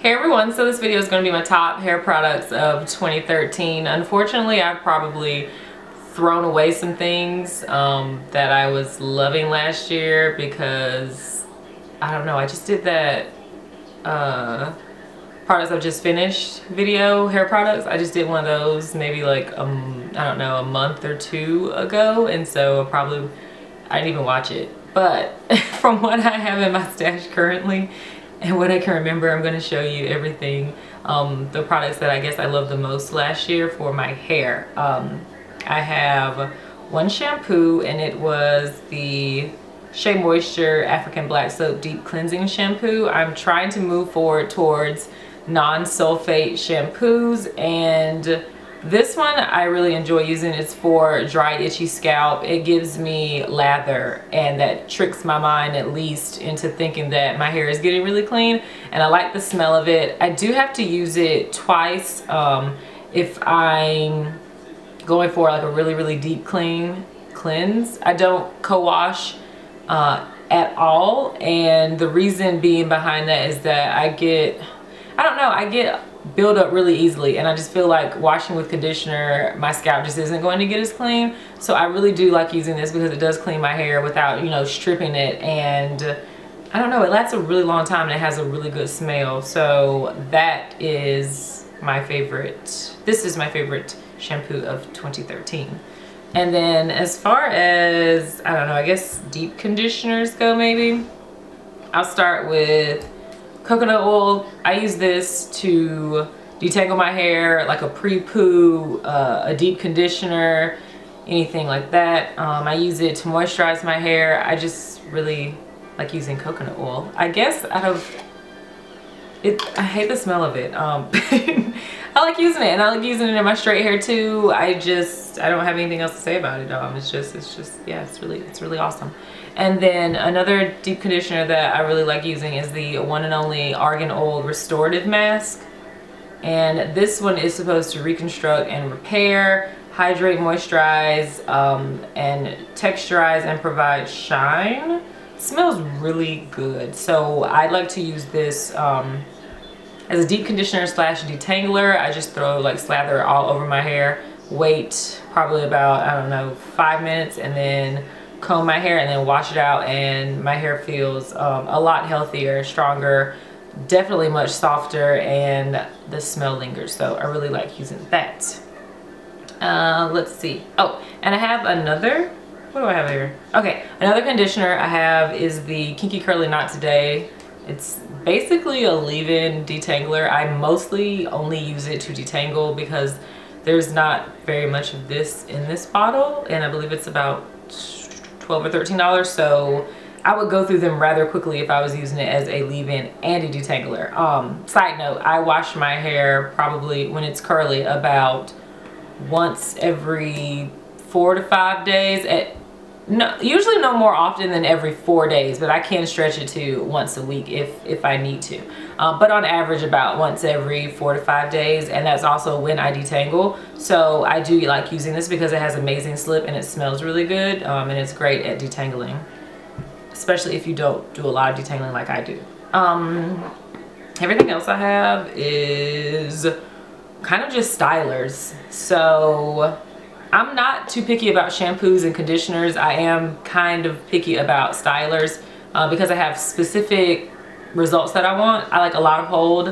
Hey everyone, so this video is going to be my top hair products of 2013. Unfortunately, I've probably thrown away some things that I was loving last year because, I don't know, I just did that products I've just finished video, hair products. I just did one of those maybe like, I don't know, a month or two ago, and so I didn't even watch it. But from what I have in my stash currently, and what I can remember, I'm going to show you everything, the products that I guess I loved the most last year for my hair. I have one shampoo, and it was the Shea Moisture African Black Soap Deep Cleansing Shampoo. I'm trying to move forward towards non-sulfate shampoos, and this one I really enjoy using. It's for dry, itchy scalp. It gives me lather, and that tricks my mind at least into thinking that my hair is getting really clean, and I like the smell of it. I do have to use it twice if I'm going for like a really deep cleanse. I don't co-wash at all, and the reason being behind that is that I get build up really easily, and I just feel like washing with conditioner, my scalp just isn't going to get as clean. So I really do like using this because it does clean my hair without, you know, stripping it, and I don't know, it lasts a really long time and it has a really good smell. So that is my favorite. This is my favorite shampoo of 2013. And then as far as, I don't know, I guess deep conditioners go, maybe I'll start with coconut oil. I use this to detangle my hair, like a pre-poo, a deep conditioner, anything like that. I use it to moisturize my hair. I just really like using coconut oil. I guess out of it, I hate the smell of it. I like using it, and I like using it in my straight hair too. I don't have anything else to say about it. It's just, yeah, it's really awesome. And then another deep conditioner that I really like using is the one and only Argan Oil Restorative Mask. And this one is supposed to reconstruct and repair, hydrate, moisturize, and texturize and provide shine. It smells really good. So I like to use this as a deep conditioner slash detangler. I just throw, like, slather it all over my hair, wait probably about, I don't know, 5 minutes, and then comb my hair and then wash it out, and my hair feels a lot healthier, stronger, definitely much softer, and the smell lingers. So I really like using that. Let's see. Oh, and I have another, what do I have here? Okay, another conditioner I have is the Kinky Curly Knot Today. It's basically a leave-in detangler. I mostly only use it to detangle because there's not very much of this in this bottle, and I believe it's about $12 or $13, so I would go through them rather quickly if I was using it as a leave-in and a detangler. Side note, I wash my hair probably when it's curly about once every 4 to 5 days. Usually no more often than every 4 days, but I can stretch it to once a week if I need to. But on average about once every 4 to 5 days, and that's also when I detangle. So I do like using this because it has amazing slip and it smells really good, and it's great at detangling, especially if you don't do a lot of detangling like I do. Everything else I have is kind of just stylers. So I'm not too picky about shampoos and conditioners. I am kind of picky about stylers because I have specific results that I want. I like a lot of hold,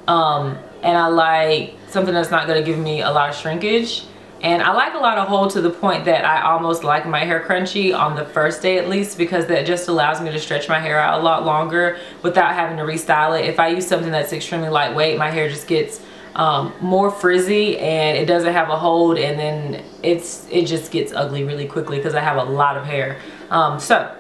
and I like something that's not going to give me a lot of shrinkage. And I like a lot of hold to the point that I almost like my hair crunchy on the first day at least, because that just allows me to stretch my hair out a lot longer without having to restyle it. If I use something that's extremely lightweight, my hair just gets more frizzy and it doesn't have a hold, and then it just gets ugly really quickly because I have a lot of hair. So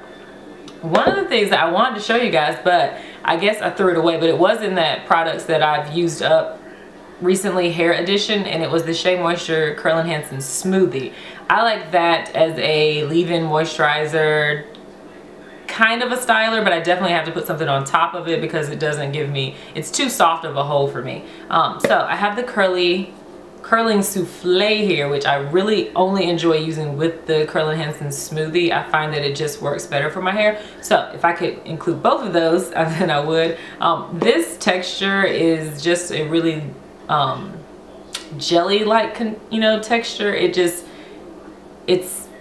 one of the things that I wanted to show you guys, but I guess I threw it away, but it was in that products that I've used up recently, hair edition, and it was the Shea Moisture Curl Enhancing Smoothie. I like that as a leave-in moisturizer, kind of a styler, but I definitely have to put something on top of it because it doesn't give me, it's too soft of a hold for me. So I have the curly curling souffle here, which I really only enjoy using with the Curl Enhancing Smoothie. I find that it just works better for my hair. So if I could include both of those, then I would. This texture is just a really jelly-like, you know, texture. It's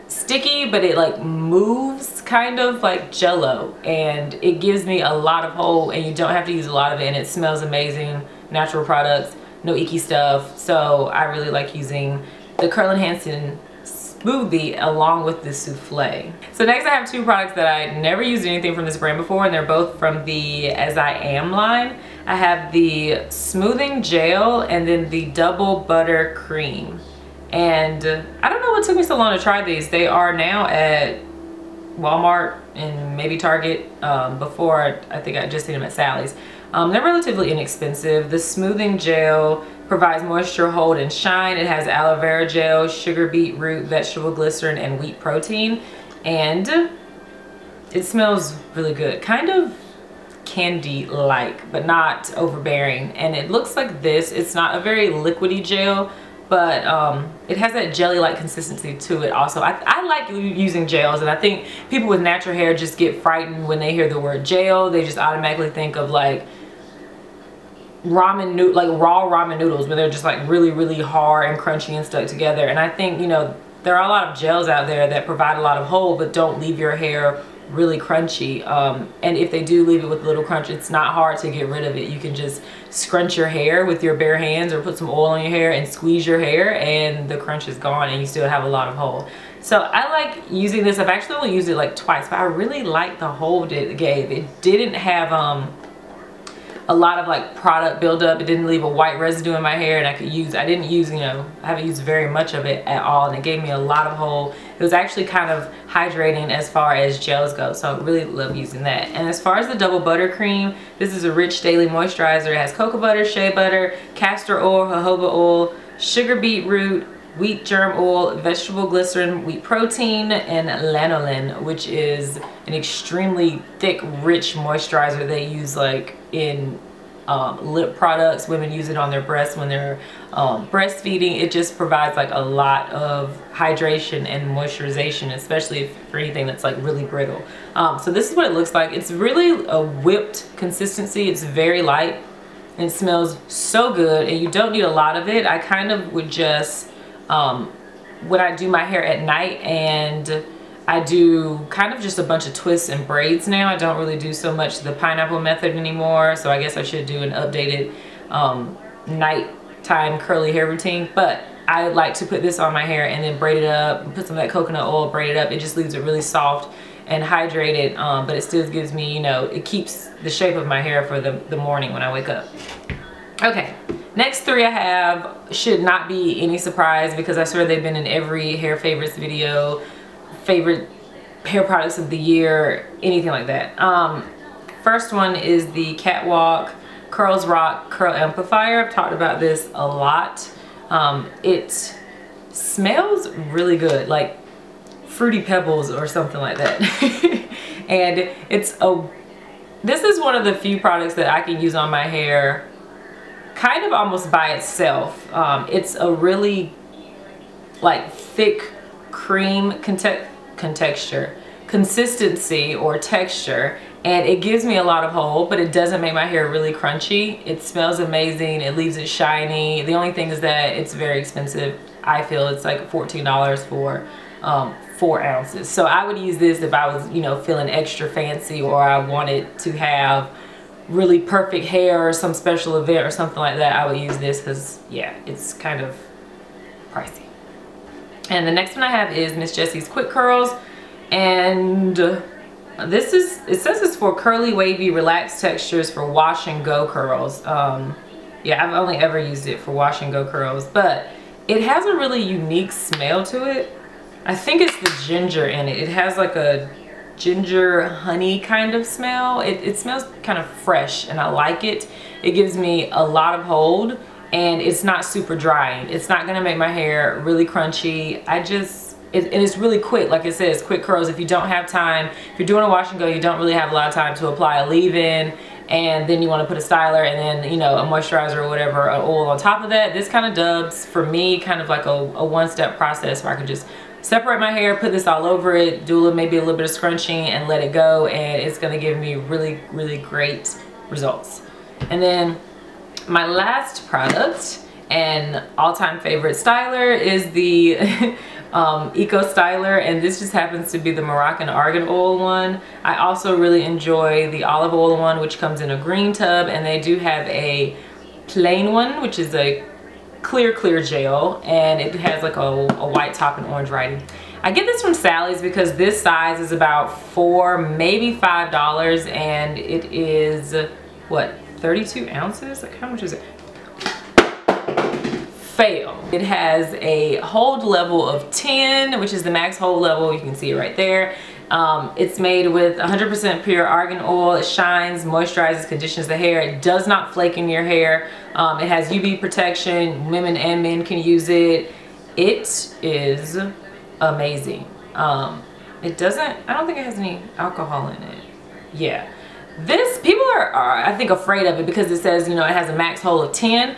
sticky, but it like moves kind of like jello, and it gives me a lot of hold, and you don't have to use a lot of it, and it smells amazing. Natural products, no icky stuff. So I really like using the Curl Enhancing Smoothie along with the souffle. So next I have two products that I never used anything from this brand before, and they're both from the As I Am line. I have the smoothing gel and then the double butter cream. And I don't know what took me so long to try these. They are now at Walmart and maybe Target. Before I think I just seen them at Sally's. They're relatively inexpensive. The smoothing gel provides moisture, hold, and shine. It has aloe vera gel, sugar beetroot, vegetable glycerin, and wheat protein. And it smells really good. Kind of candy-like, but not overbearing. And it looks like this. It's not a very liquidy gel, but it has that jelly-like consistency to it also. I like using gels, and I think people with natural hair just get frightened when they hear the word gel. They just automatically think of like raw ramen noodles, where they're just like really hard and crunchy and stuck together. And I think, you know, there are a lot of gels out there that provide a lot of hold but don't leave your hair really crunchy, and if they do leave it with a little crunch, it's not hard to get rid of it. You can just scrunch your hair with your bare hands or put some oil on your hair and squeeze your hair, and the crunch is gone and you still have a lot of hold. So I like using this. I've actually only used it like twice, but I really like the hold it gave. It didn't have a lot of like product buildup. It didn't leave a white residue in my hair, and I didn't use, you know, I haven't used very much of it at all, and it gave me a lot of hold. It was actually kind of hydrating as far as gels go, so I really love using that. And as far as the double butter cream, this is a rich daily moisturizer. It has cocoa butter, shea butter, castor oil, jojoba oil, sugar beetroot, wheat germ oil, vegetable glycerin, wheat protein, and lanolin, which is an extremely thick, rich moisturizer they use like in lip products. Women use it on their breasts when they're breastfeeding. It just provides like a lot of hydration and moisturization, especially for anything that's like really brittle. So this is what it looks like. It's really a whipped consistency. It's very light and it smells so good, and you don't need a lot of it. I kind of would just when I do my hair at night, and I do kind of just a bunch of twists and braids now. I don't really do so much the pineapple method anymore, so I guess I should do an updated nighttime curly hair routine. But I like to put this on my hair and then braid it up, put some of that coconut oil, braid it up. It just leaves it really soft and hydrated, but it still gives me, you know, it keeps the shape of my hair for the morning when I wake up. Okay, next three I have should not be any surprise, because I swear they've been in every hair favorites video, favorite hair products of the year, anything like that. First one is the Catwalk Curls Rock Curl Amplifier. I've talked about this a lot. It smells really good, like Fruity Pebbles or something like that. And this is one of the few products that I can use on my hair kind of almost by itself. It's a really like thick cream consistency or texture, and it gives me a lot of hold, but it doesn't make my hair really crunchy. It smells amazing. It leaves it shiny. The only thing is that it's very expensive. I feel it's like $14 for 4 ounces. So I would use this if I was, you know, feeling extra fancy, or I wanted to have really perfect hair or some special event or something like that. I would use this because, yeah, it's kind of pricey. And the next one I have is Miss Jessie's Quick Curls, and this is, it says it's for curly, wavy, relaxed textures for wash and go curls. Yeah, I've only ever used it for wash and go curls, but it has a really unique smell to it. I think it's the ginger in it. It has like a ginger honey kind of smell. It smells kind of fresh, and I like it. It gives me a lot of hold, and it's not super drying. It's not gonna make my hair really crunchy. And it's really quick. Like it says, quick curls. If you don't have time, if you're doing a wash and go, you don't really have a lot of time to apply a leave-in and then you want to put a styler and then, you know, a moisturizer or whatever, an oil on top of that. This kind of dubs for me kind of like a one-step process where I could just separate my hair, put this all over it, do maybe a little bit of scrunching and let it go, and it's going to give me really, really great results. And then my last product and all-time favorite styler is the Ecostyler, and this just happens to be the Moroccan argan oil one. I also really enjoy the olive oil one, which comes in a green tub, and they do have a plain one, which is a clear gel, and it has like a white top and orange writing. I get this from Sally's because this size is about $4, maybe $5, and it is, what, 32 ounces? Like, how much is it? Fail. It has a hold level of 10, which is the max hold level. You can see it right there. It's made with 100% pure argan oil. It shines, moisturizes, conditions the hair. It does not flake in your hair. It has UV protection. Women and men can use it. It is amazing. It doesn't, I don't think it has any alcohol in it. Yeah. This, people are I think afraid of it because it says, you know, it has a max hold of 10.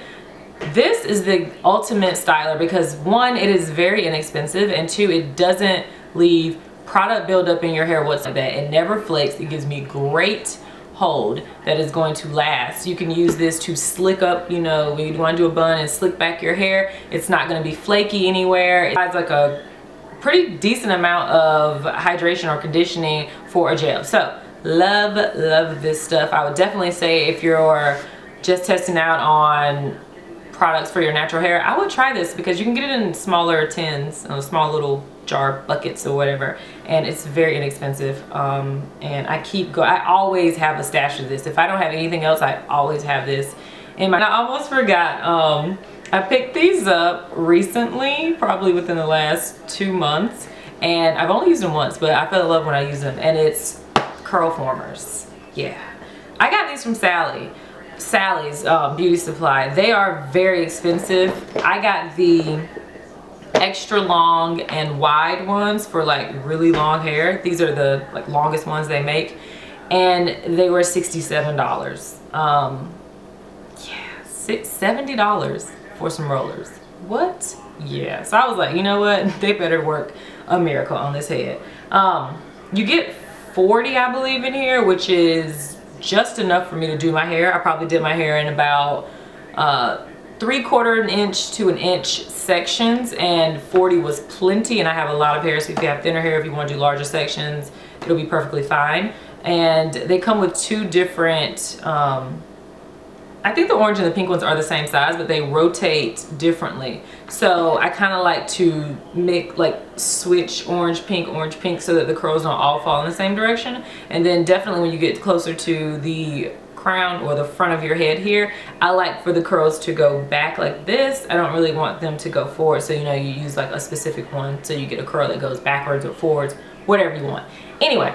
This is the ultimate styler because one, it is very inexpensive, and two, it doesn't leave product buildup in your hair whatsoever. It never flakes. It gives me great hold that is going to last. You can use this to slick up, you know, when you want to do a bun and slick back your hair. It's not going to be flaky anywhere. It has like a pretty decent amount of hydration or conditioning for a gel. So love this stuff. I would definitely say if you're just testing out on products for your natural hair, I would try this because you can get it in smaller tins, small little jar buckets or whatever, and it's very inexpensive. And I always have a stash of this. If I don't have anything else, I always have this in my, I almost forgot, I picked these up recently, probably within the last 2 months, and I've only used them once, but I fell in love when I used them, and it's curl formers. Yeah, I got these from Sally's beauty supply. They are very expensive. I got the extra long and wide ones for like really long hair. These are the like longest ones they make, and they were $67. Yeah, $70 for some rollers. What? Yeah, so I was like, you know what, they better work a miracle on this head. You get 40, I believe, in here, which is just enough for me to do my hair. I probably did my hair in about 3/4 inch to 1 inch sections, and 40 was plenty, and I have a lot of hair, so if you have thinner hair, if you want to do larger sections, it'll be perfectly fine. And they come with two different, I think the orange and the pink ones are the same size, but they rotate differently. So I kind of like to switch orange, pink, so that the curls don't all fall in the same direction. And then definitely when you get closer to the crown or the front of your head here, I like for the curls to go back like this. I don't really want them to go forward, so you know, you use like a specific one so you get a curl that goes backwards or forwards, whatever you want. Anyway,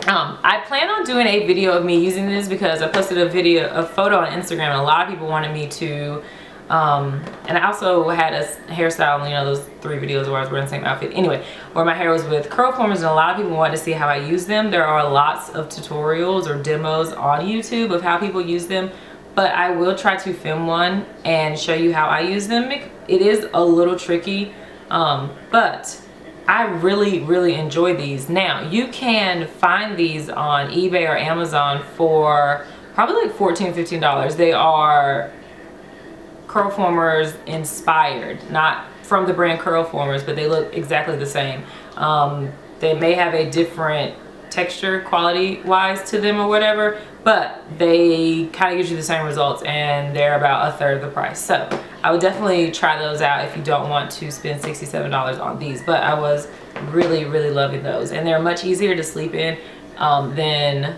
I plan on doing a video of me using this because I posted a photo on Instagram, and a lot of people wanted me to, and I also had a hairstyle, you know, those 3 videos where I was wearing the same outfit, anyway, where my hair was with curl formers, and a lot of people wanted to see how I use them. There are lots of tutorials or demos on YouTube of how people use them, but I will try to film one and show you how I use them. It is a little tricky, but I really enjoy these. Now, you can find these on eBay or Amazon for probably like $14, $15. They are curl formers inspired, not from the brand Curl Formers, but they look exactly the same. They may have a different texture quality wise to them or whatever, but they kind of give you the same results, and they're about 1/3 of the price. So I would definitely try those out if you don't want to spend $67 on these, but I was really loving those, and they're much easier to sleep in than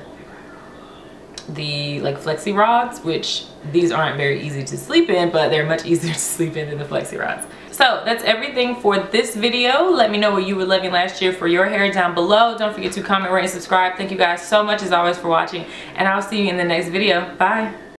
the like flexi rods, which these aren't very easy to sleep in, but they're much easier to sleep in than the flexi rods. So that's everything for this video. Let me know what you were loving last year for your hair down below. Don't forget to comment, rate, and subscribe. Thank you guys so much as always for watching, and I'll see you in the next video. Bye.